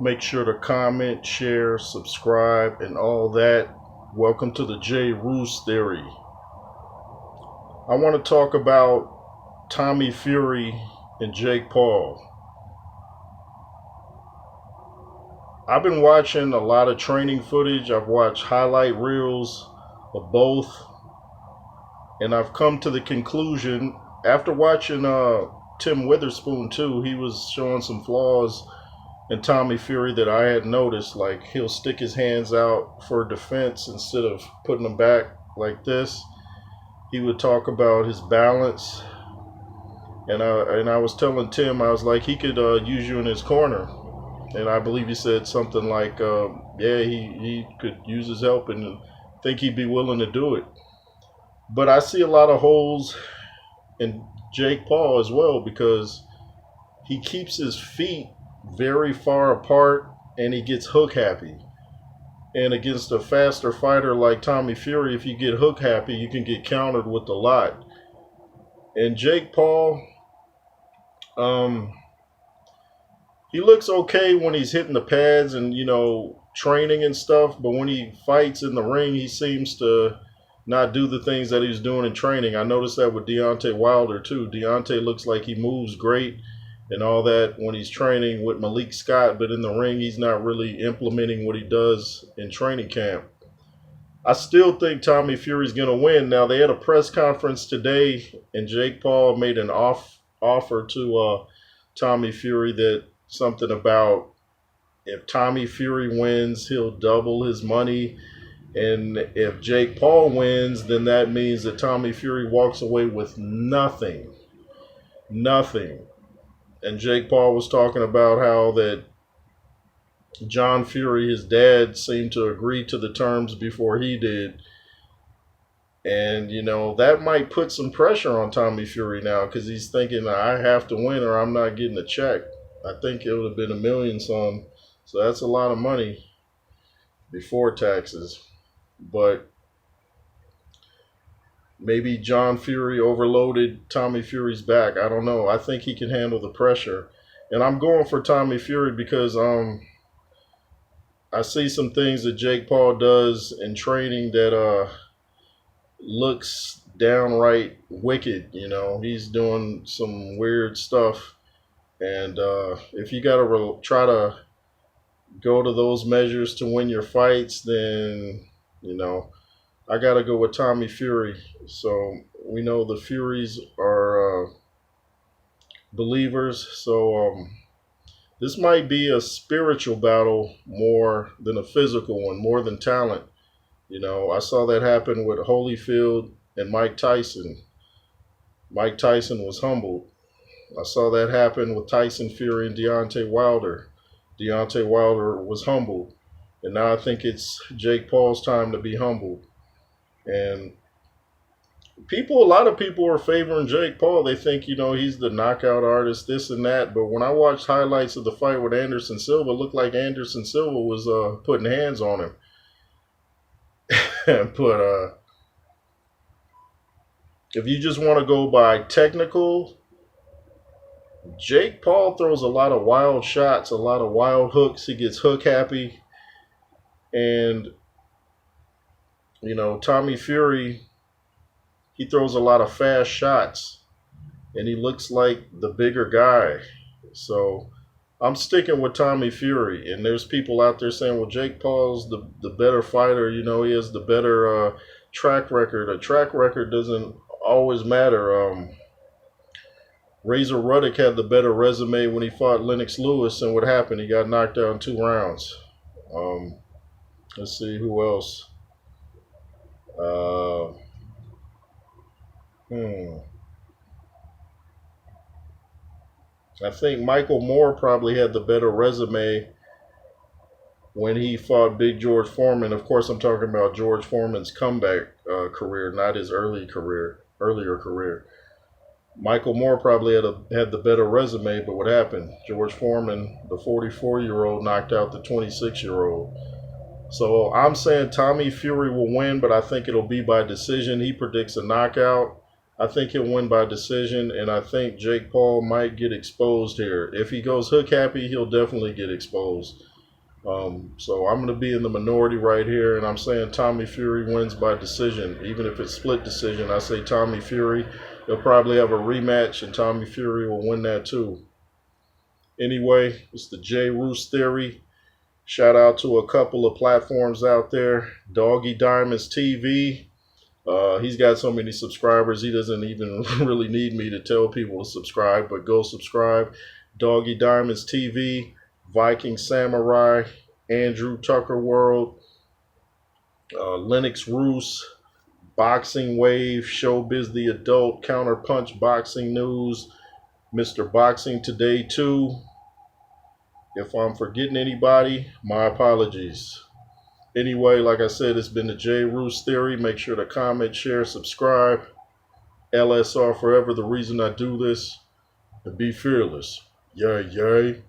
Make sure to comment, share, subscribe, and all that. Welcome to the J. Roos Theory. I want to talk about Tommy Fury and Jake Paul. I've been watching a lot of training footage. I've watched highlight reels of both, and I've come to the conclusion after watching Tim Witherspoon too. He was showing some flaws in Tommy Fury that I had noticed. Like, he'll stick his hands out for defense instead of putting them back like this. He would talk about his balance, and I was telling Tim, I was like, he could use you in his corner. And I believe he said something like, yeah, he could use his help, and think he'd be willing to do it. But I see a lot of holes in Jake Paul as well, because he keeps his feet very far apart and he gets hook happy. And against a faster fighter like Tommy Fury, if you get hook happy, you can get countered with a lot. And Jake Paul, he looks okay when he's hitting the pads and, training and stuff. But when he fights in the ring, he seems to not do the things that he's doing in training. I noticed that with Deontay Wilder too. Deontay looks like he moves great and all that when he's training with Malik Scott, but in the ring, he's not really implementing what he does in training camp. I still think Tommy Fury's going to win. Now, they had a press conference today, and Jake Paul made an offer to Tommy Fury, that something about if Tommy Fury wins, he'll double his money. And if Jake Paul wins, then that means that Tommy Fury walks away with nothing. Nothing. And Jake Paul was talking about how that John Fury, his dad, seemed to agree to the terms before he did. And, that might put some pressure on Tommy Fury now, because he's thinking, I have to win or I'm not getting a check. I think it would have been $1 million some. So that's a lot of money before taxes. But maybe John Fury overloaded Tommy Fury's back. I don't know. I think he can handle the pressure. And I'm going for Tommy Fury because I see some things that Jake Paul does in training that looks downright wicked. He's doing some weird stuff. And if you got to try to go to those measures to win your fights, then, I got to go with Tommy Fury. So we know the Furies are believers. So this might be a spiritual battle more than a physical one, more than talent. I saw that happen with Holyfield and Mike Tyson. Mike Tyson was humbled. I saw that happen with Tyson Fury and Deontay Wilder. Deontay Wilder was humbled. And now I think it's Jake Paul's time to be humbled. And a lot of people are favoring Jake Paul. They think, he's the knockout artist, this and that. But when I watched highlights of the fight with Anderson Silva, it looked like Anderson Silva was putting hands on him. But if you just want to go by technical, Jake Paul throws a lot of wild shots, a lot of wild hooks. He gets hook happy. And, Tommy Fury, he throws a lot of fast shots. And he looks like the bigger guy. So I'm sticking with Tommy Fury. And there's people out there saying, well, Jake Paul's the better fighter. He has the better track record. A track record doesn't always matter. Razor Ruddock had the better resume when he fought Lennox Lewis, and what happened? He got knocked out in 2 rounds. Let's see who else. I think Michael Moore probably had the better resume when he fought Big George Foreman. Of course, I'm talking about George Foreman's comeback career, not his earlier career. Michael Moore probably had the better resume, but what happened? George Foreman, the 44-year-old, knocked out the 26-year-old. So I'm saying Tommy Fury will win, but I think it'll be by decision. He predicts a knockout. I think he'll win by decision, and I think Jake Paul might get exposed here. If he goes hook happy, he'll definitely get exposed. So I'm going to be in the minority right here, and I'm saying Tommy Fury wins by decision. Even if it's split decision, I say Tommy Fury. He'll probably have a rematch, and Tommy Fury will win that too. Anyway, it's the J. Roos Theory. Shout out to a couple of platforms out there. Doggy Diamonds TV. He's got so many subscribers, he doesn't even really need me to tell people to subscribe, but go subscribe. Doggy Diamonds TV, Viking Samurai, Andrew Tucker World, Lennox Roos, Boxing Wave, Showbiz the Adult, Counterpunch Boxing News, Mr. Boxing Today 2. If I'm forgetting anybody, my apologies. Anyway, like I said, it's been the J. Roos Theory. Make sure to comment, share, subscribe. LSR forever, the reason I do this. And be fearless. Yay, yay.